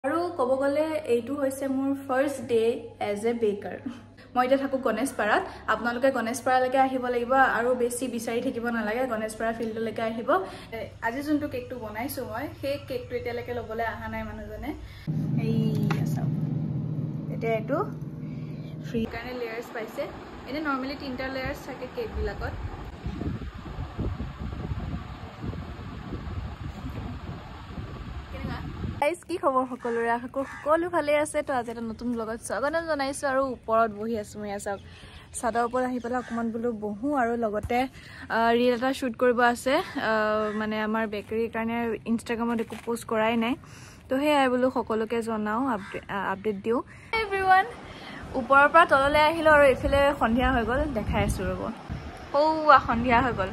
আৰু ক'ব গ'লে এইটো হৈছে মোৰ ফাৰ্ষ্ট ডে এজ এ বেকাৰ মই এতিয়া থাকো গণেশপাৰাত আপোনালোকে গণেশপাৰালৈকে আহিব লাগিব আৰু বেছি বিচাৰি থাকিব নালাগে গণেশপাৰা ফিল্ডলৈকে আহিব আজি যোনটো কেকটো বনাইছো মই সেই কেকটো এতিয়ালৈকে ল'বলৈ অহা নাই মানুহজনে এই আছে এতিয়া এইটো ফ্ৰী কাৰণে লেয়াৰ্ছ পাইছে এনে নৰ্মেলি 3টা লেয়াৰ্ছ থাকে কেক বিলাকত গাইস কি খবৰ সকলোৰে সকলো ভালে আছে তো আজি এটা নতুন ব্লগত স্বাগত জনাইছো আৰু ওপৰত বহি আছো মই আছক সাদৰ ওপৰত আহি পেলা অকমান বলো বহু আৰু লগতে ৰীল এটা শুট কৰিব আছে মানে আমাৰ বেকাৰীৰ কাৰণে ইনষ্টাগ্ৰামত একো পোষ্ট কৰাই নাই তো হে আই বলো সকলোকে জনাও আপডেট দিও এভৰিৱান ওপৰৰ পৰা তললৈ আহিলো আৰু এফালে সন্ধিয়া হৈ গল দেখাই আছো ৰব ওৱা সন্ধিয়া হৈ গল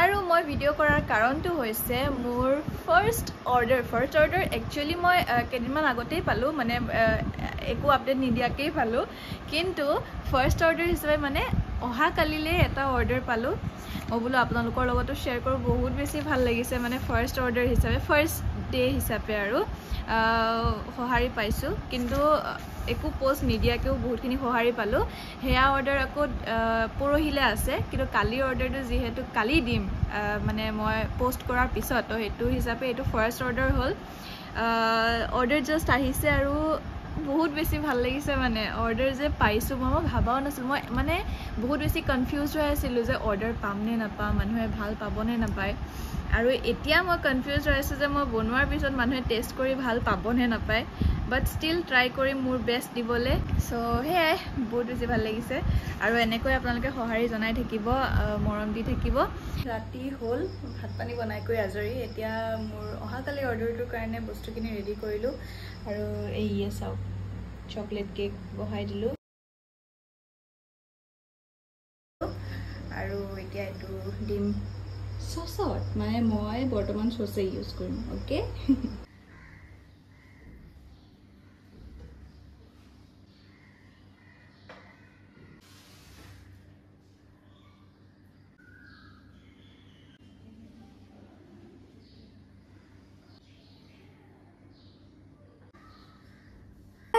আৰু মই ভিডিও কৰাৰ কাৰণটো হৈছে মোৰ ফাৰ্ষ্ট অৰ্ডাৰ একচুয়ালি মই কেদিনমান আগতেই পালো মানে একো আপডেট নিদিয়াকেই পালো কিন্তু ফাৰ্ষ্ট অৰ্ডাৰ হিচাপে মানে অহা কালিলে এটা অৰ্ডাৰ পালো মই বলো আপোনালোকৰ লগতো শেয়াৰ কৰো বহুত বেছি ভাল লাগিছে মানে ফাৰ্ষ্ট অৰ্ডাৰ হিচাপে ফাৰ্ষ্ট ডে হিচাপে আৰু সহাৰি পাইছো কিন্তু একো পোষ্ট নিদিয়াকেও বহুতখিনি সহাৰি পালো হেয়া অৰ্ডাৰ আকৌ পৰহিলে আছে কিন্তু কালি অৰ্ডাৰটো যেহেতু কালি দিম মানে মই পোষ্ট কৰাৰ পিছত তো হেতু হিচাপে এটো ফাৰ্ষ্ট অৰ্ডাৰ হ'ল অৰ্ডাৰ জাস্ট আহিছে আৰু বহুত বেছি ভাল লাগিছে মানে অৰ্ডাৰ যে পাইছো মই ভাবাও নাছিল মই মানে বহুত বেছি কনফিউজ হৈ আছিল যে অৰ্ডাৰ পাম নে নাপাম মানুহে ভাল পাব নে নাপায় আৰু এতিয়া মই কনফিউজ হৈ আছো যে মই বনোৱাৰ পিছত মানুহে টেষ্ট কৰি ভাল পাব নে নাপায় but still try কৰি মোৰ বেষ্ট দিবলে সো হে বহুত বেছি ভাল লাগিছে আৰু এনেকৈ আপোনালোকে সহাৰি জনাই থাকিব মৰম দি থাকিব ৰাতি হ'ল ভাত পানী বনাই কৰি আজৰি এতিয়া মোৰ অহা কালি অৰ্ডাৰটোৰ কাৰণে বস্তুখিনি ৰেডি কৰিলো আৰু এই চাও চকলেট কেক বহাই দিলো আৰু এতিয়া এটো ডিম সসত মানে মই বৰ্তমান সসে ইউজ কৰিম ওকে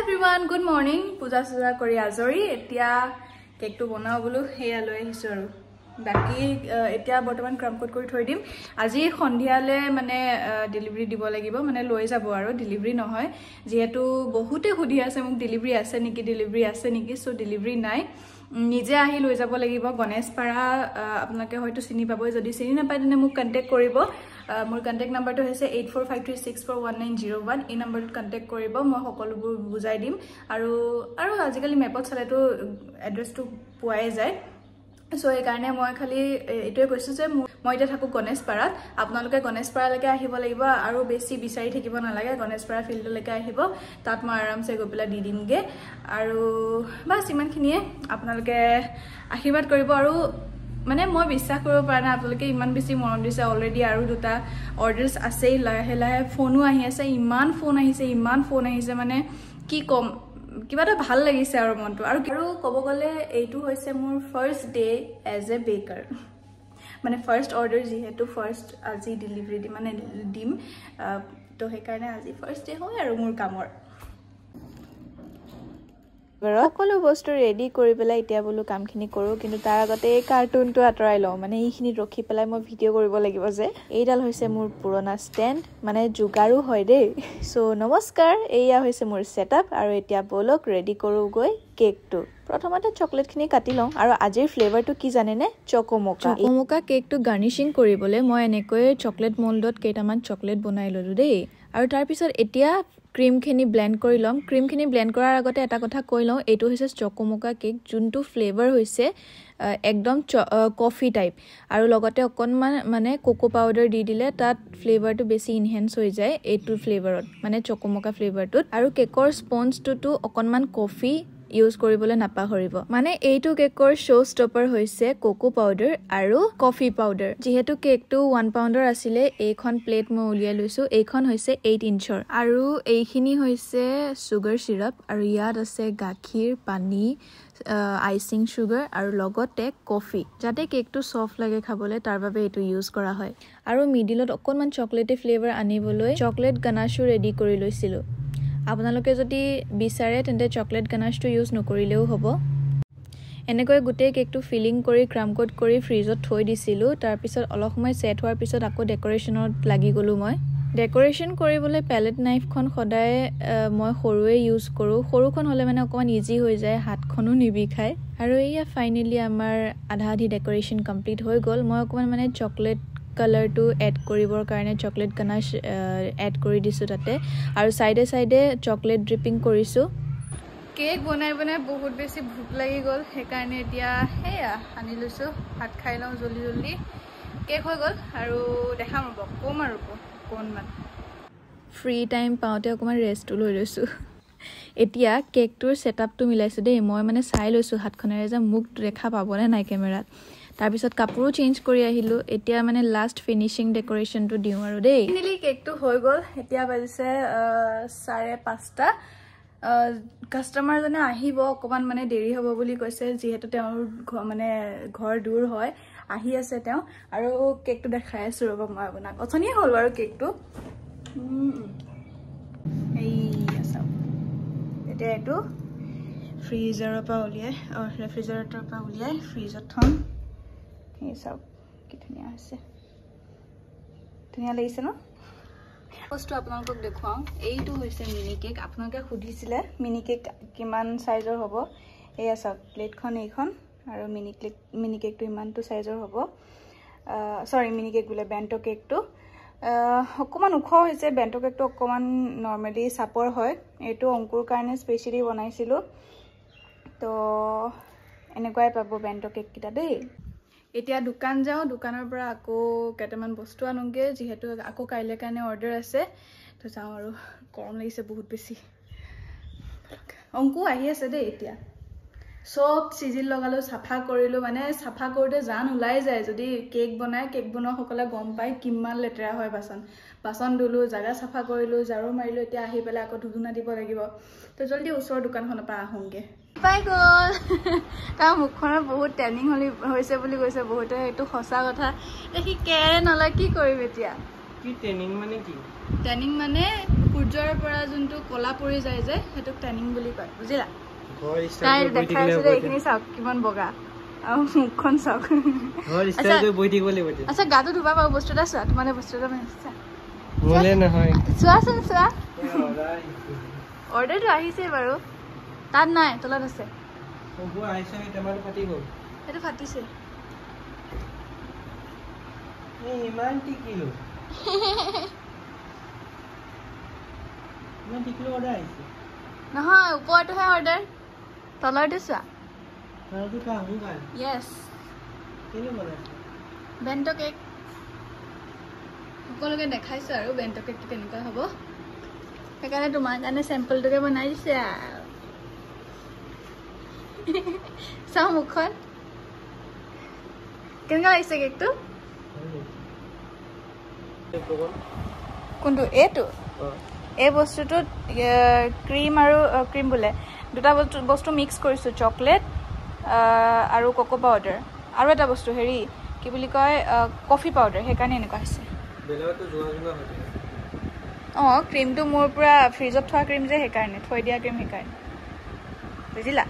everyone good morning পূজা সুজা কৰি আজৰি এতিয়া কেকটো বনাও বলো হেয়া লৈ আহিছো আৰু বাকি এতিয়া বৰ্তমান ক্ৰাম কোড কৰি থৈ দিম আজি সন্ধিয়ালে মানে ডেলিভাৰি দিব লাগিব মানে লৈ যাব আৰু ডেলিভাৰি নহয় যেহেতু বহুতে খুদি আছে মোক ডেলিভাৰি আছে নেকি সো ডেলিভাৰি নাই নিজে আহি লৈ যাব লাগিব গণেশপাৰা আপোনালোকে হয়তো চিনি পাবই যদি চিনি নাপায় তেনে মোক কন্টাক্ট কৰিব মোৰ কন্টাক্ট নাম্বাৰটো হৈছে 8453641901 এই নম্বৰটোত কন্টাক্ট কৰিব মই সকলোবোৰ বুজাই দিম আৰু আজিকালি মেপত চালেতো এড্ৰেছটো পোৱাই যায় সো এই কাৰণে মই খালি এটোৱে কৈছো যে মই এতিয়া থাকো গণেশপাৰাত আপোনালোকে গণেশপাৰালৈকে আহিব লাগিব আৰু বেছি বিচাৰি থাকিব নালাগে গণেশপাৰা ফিল্ডলৈকে আহিব তাত মই আৰামছে গৈ পেলা দি দিমগে আৰু বাস ইমানখিনিয়ে আপোনালোকে আশীৰ্বাদ কৰিব আৰু মানে মই বিশ্বাস কৰিব পৰা নাই আপোনালোকে ইমান বেছি মৰম দিছে অলৰেডি আৰু দুটা অৰ্ডাৰছ আছেই লাহে লাহে ফোনো আহি আছে ইমান ফোন আহিছে মানে কি কম কিবা এটা ভাল লাগিছে আৰু মনটো আৰু ক'ব গ'লে এইটো হৈছে মোৰ ফাৰ্ষ্ট ডে এজ এ বেকাৰ মানে ফাৰ্ষ্ট অৰ্ডাৰ যেহেতু ফাৰ্ষ্ট আজি ডেলিভাৰি মানে দিম তো সেইকাৰণে আজি ফাৰ্ষ্ট ডে হয় আৰু মোৰ কামৰ সকলো বস্তু ৰেডি কৰি পেলাই এতিয়া বলো কামখিনি কৰো কিন্তু তাৰ আগতে এই কাৰ্টুনটো আতৰাই লওঁ মানে এইখিনি ৰখি পেলাই মই ভিডিঅ' কৰিব লাগিব যে এইডাল হৈছে মোৰ পুৰণা ষ্টেণ্ড মানে জুগাৰু হয় দেই সো নমস্কাৰ এয়া হৈছে মোৰ সেটআপ আৰু এতিয়া বলক ৰেডি কৰো গৈ কেকটো প্ৰথমতে চকলেটখিনি কাটি লওঁ আৰু আজিৰ ফ্লেভাৰটো কি জানেনে চকোমোকা কেকটো গাৰ্নিশিং কৰিবলৈ মই এনেকৈ চকলেট মোল্ডত কেইটামান চকলেট বনাই ললো দেই আৰু তাৰ পিছত এতিয়া ক্ৰীমখিনি ব্লেন্ড কৰি লম ক্ৰীমখিনি ব্লেন্ড কৰাৰ আগতে এটা কথা কৈ লওঁ এইটো হৈছে চকোমোকা কেক যোনটো ফ্লেভাৰ হৈছে একদম কফি টাইপ আৰু লগতে অকনমান মানে কোকো পাউডাৰ দি দিলে তাত ফ্লেভাৰটো বেছি ইনহেন্স হৈ যায় এইটো ফ্লেভাৰত মানে চকোমোকা ফ্লেভাৰটোত আৰু কেকৰ স্পঞ্জটো অকনমান কফি ইউজ কৰিবলৈ নাপাহৰিব মানে এইটো কেকৰ শো ষ্টপাৰ হৈছে কোকো পাউডাৰ আৰু কফি পাউডাৰ যেহেতু কেকটো 1 পাউণ্ডৰ আছিলে এইখন প্লেট মই উলিয়াই লৈছো এইখন হৈছে 8 ইঞ্চৰ আৰু এইখিনি হৈছে সুগাৰ সিৰাপ আৰু ইয়াত আছে গাখীৰ পানী আইসিং সুগাৰ আৰু লগতে কফি যাতে কেকটো সফট লাগে খাবলৈ তাৰ বাবে এটো ইউজ কৰা হয় আৰু মিডিলত অকনমান চকলেটি ফ্লেভাৰ আনিবলৈ চকলেট গানাশো ৰেডি কৰি লৈছিলো আপোনালোকে যদি বিচাৰে তেন্তে চকলেট গানাশটো ইউজ নকৰিলেও হ'ব এনেকৈ গোটেই কেকটো ফিলিং কৰি ক্ৰাম কোট কৰি ফ্ৰিজত থৈ দিছিলোঁ তাৰপিছত অলপ সময় সেট হোৱাৰ পিছত আকৌ ডেকোৰেশ্যনত লাগি গ'লো মই ডেকোৰেশ্যন কৰিবলৈ পেলেট নাইফখন সদায় মই সৰুৱে ইউজ কৰোঁ সৰুখন হ'লে মানে অকণমান ইজি হৈ যায় হাতখনো নিবিখায় আৰু এয়া ফাইনেলি আমাৰ আধা আধি ডেকোৰেশ্যন কমপ্লিট হৈ গ'ল মই অকণমান মানে চকলেট কালাৰটো এড কৰিবৰ কাৰণে চকলেট গানাশ এড কৰি দিছোঁ তাতে আৰু সাইডে সাইডে চকলেট ড্ৰিপিং কৰিছোঁ কেক বনাই বনাই বহুত বেছি ভোক লাগি গ'ল সেইকাৰণে এতিয়া সেয়া আনি লৈছোঁ ভাত খাই লওঁ জলদি জলদি কেক হৈ গ'ল আৰু দেখাম ৰ'ব কম আৰু অকণমান ফ্ৰী টাইম পাওঁতে অকণমান ৰেষ্টটো লৈ লৈছোঁ এতিয়া কেকটোৰ ছেটআপটো মিলাইছোঁ দেই মই মানে চাই লৈছোঁ হাতখনেৰে যে মোক দেখা পাবনে নাই কেমেৰাত তাৰপিছত কাপোৰো চেঞ্জ কৰি আহিলোঁ এতিয়া মানে লাষ্ট ফিনিচিং ডেকোৰেশ্যনটো দিওঁ আৰু দেই ফাইনেলি কেকটো হৈ গ'ল এতিয়া বাজিছে 5:30 কাষ্টমাৰজনে আহিব অকণমান মানে দেৰি হ'ব বুলি কৈছে যিহেতু তেওঁৰ মানে ঘৰ দূৰ হয় আহি আছে তেওঁ আৰু কেকটো দেখাই আছোঁ ৰ'ব মই আপোনাক অথনিয়ে হ'ল বাৰু কেকটো এই চাওক এতিয়া এইটো ফ্ৰিজাৰৰ পৰা উলিয়াই ৰেফ্ৰিজাৰেটৰৰ পৰা উলিয়াই ফ্ৰিজত থ'ম এই চাওক কি ধুনীয়া হৈছে ধুনীয়া লাগিছে ন বস্তু আপোনালোকক দেখুৱাওঁ এইটো হৈছে মিনি কেক আপোনালোকে সুধিছিলে মিনি কেক কিমান সাইজৰ হ'ব এয়া চাওক প্লেটখন এইখন আৰু মিনি কেকটো ইমানটো সাইজৰ হ'ব সৰি মিনি কেক বোলে বেণ্টো কেকটো অকণমান ওখ হৈছে বেণ্টো কেকটো অকণমান নৰ্মেলি চাপৰ হয় এইটো অংকুৰ কাৰণে স্পেচিয়েলি বনাইছিলোঁ তো এনেকুৱাই পাব বেণ্টো কেককেইটা দেই এতিয়া দোকান যাওঁ দোকানৰ পৰা আকৌ কেইটামান বস্তু আনোগে যিহেতু আকৌ কাইলৈ কাৰণে অৰ্ডাৰ আছে তো যাওঁ আৰু গৰম লাগিছে বহুত বেছি অংকু আহি আছে দেই এতিয়া সব চিজিল লগালো সাফা কৰিলো মানে সাফা কৰোতে জান ওলাই যায় যদি কেক বনোৱা সকলে গম পায় কিমান লেতেৰা হয় বাসন ধুলো জাগা সাফা কৰিলো ঝাৰু মাৰিলো এতিয়া আহি পেলাই আকৌ ধুধুনা দিব লাগিব তো জলদি ওচৰৰ দোকানখনৰ পৰা আহোঁগে পাই গ'ল কাৰণ মুখখনত বহুত টেনিং হৈছে বুলি কৈছে বহুতে এইটো সঁচা কথা দেখি কেৰে নলয় কি কৰিম এতিয়া কি টেনিং মানে কি টেনিং মানে সূৰ্যৰ পৰা যোনটো কলা পৰি যায় যে সেইটো টেনিং বুলি কয় বুজিলা তাই দেখাই আছে এইখিনি চাওক কিমান বগা আৰু মুখখন চাওক আচ্ছা গাটো ধুবা পাব বস্তু এটা চোৱা তোমালে বস্তু এটা চোৱাচোন চোৱা অৰ্ডাৰটো আহিছে বাৰু তাত নাই তলত আছে সেইটো ফাটিছে নহয় ওপৰটোহে অৰ্ডাৰ তলৰটো চোৱা য়েছ বেণ্টো কেক সকলোকে দেখাইছোঁ আৰু বেণ্টো কেকটো কেনেকুৱা হ'ব সেইকাৰণে তোমাৰ কাৰণে চেম্পলটোকে বনাই দিছে আৰু চাওঁ মুখখন কেনেকুৱা লাগিছে কেকটো কোনটো এইটো এই বস্তুটোত ক্ৰীম আৰু ক্ৰীম বোলে দুটা বস্তু মিক্স কৰিছোঁ চকলেট আৰু কোকো পাউডাৰ আৰু এটা বস্তু হেৰি কি বুলি কয় কফি পাউডাৰ সেইকাৰণে এনেকুৱা হৈছে অঁ ক্ৰীমটো মোৰ পূৰা ফ্ৰিজত থোৱা ক্ৰীম যে সেইকাৰণে থৈ দিয়া ক্ৰীম সেইকাৰণে বুজিলা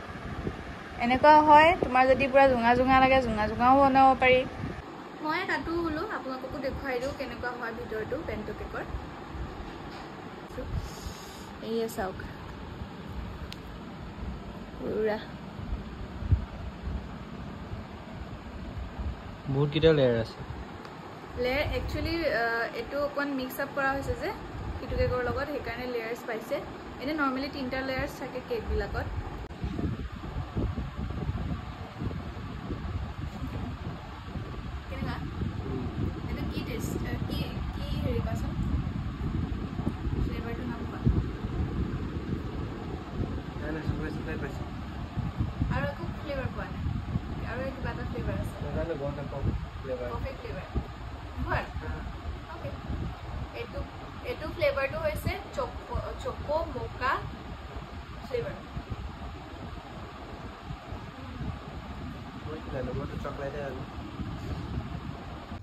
এনেকুৱা হয় তোমাৰ যদি পূৰা জোঙা লাগে জোঙাও বনাব পাৰি মই কাটো বোলো আপোনালোককো দেখুৱাই দিওঁ কেনেকুৱা হয় ভিতৰটো বেণ্টো কেকৰ এইয়া চাওক পুৰা বহুত কেইটা লেয়াৰ আছে লেয়াৰ একচুৱেলি এইটো অকণমান মিক্স আপ কৰা হৈছে যে সিটো কেকৰ লগত সেইকাৰণে লেয়াৰ্ছ পাইছে এনে নৰ্মেলি 3টা লেয়াৰ্ছ থাকে কেকবিলাকত কেনেকুৱা এইটো কি টেষ্ট কি হেৰি কোৱাচোন ফ্লেভাৰটো নাম কোৱা আৰু একো ফ্লেভাৰ পোৱা নাই আৰু কিবা এটা ফ্লেভাৰ আছে কফি ফ্লেভাৰ এইটো ফ্লেভাৰটো হৈছে চকো মোকা ফ্লেভাৰ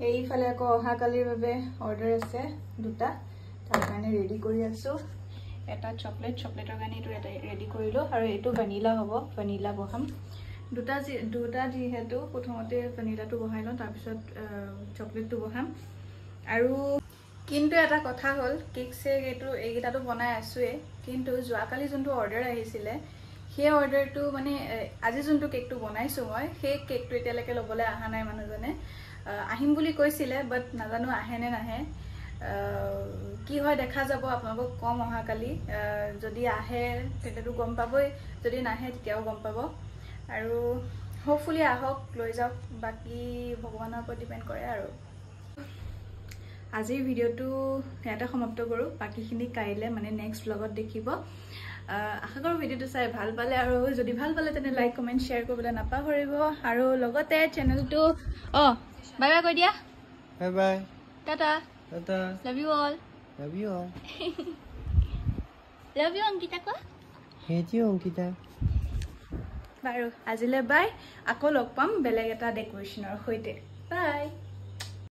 এইফালে আকৌ অহাকালিৰ বাবে অৰ্ডাৰ আছে দুটা তাৰ কাৰণে ৰেডি কৰি আছোঁ এটা চকলেটৰ কাৰণে এইটো এটা ৰেডি কৰিলোঁ আৰু এইটো ভেনিলা হ'ব ভেনিলা বহাম দুটা যিহেতু প্ৰথমতে ভেনিলাটো বহাই লওঁ তাৰপিছত চকলেটটো বহাম আৰু কিন্তু এটা কথা হ'ল কেক চেক এইকেইটাটো বনাই আছোঁৱে কিন্তু যোৱাকালি যোনটো অৰ্ডাৰ আহিছিলে সেই অৰ্ডাৰটো মানে আজি যোনটো কেকটো বনাইছোঁ মই সেই কেকটো এতিয়ালৈকে ল'বলৈ অহা নাই মানুহজনে আহিম বুলি কৈছিলে বাট নাজানো আহে নে নাহে কি হয় দেখা যাব আপোনালোকক কম অহাকালি যদি আহে তেতিয়াতো গম পাবই যদি নাহে তেতিয়াও গম পাব আৰু হোপফুলি আহক লৈ যাওক বাকী ভগৱানৰ ওপৰত ডিপেণ্ড কৰে আৰু আজিৰ ভিডিঅ'টো ইয়াতে সমাপ্ত কৰোঁ বাকীখিনি কাইলৈ মানে নেক্সট ব্লগত দেখিব আশা কৰোঁ ভিডিঅ'টো চাই ভাল পালে আৰু যদি ভাল পালে তেনে লাইক কমেণ্ট শ্বেয়াৰ কৰিবলৈ নাপাহৰিব আৰু লগতে চেনেলটো বাই বাই কৈ দিয়া bye bye Tata Tata love you all love you all love you Ankita কোৱা হেতি অংকিতা বাৰু আজিলৈ বাই আকৌ লগ পাম বেলেগ এটা ডেক'ৰেশ্যনৰ সৈতে বাই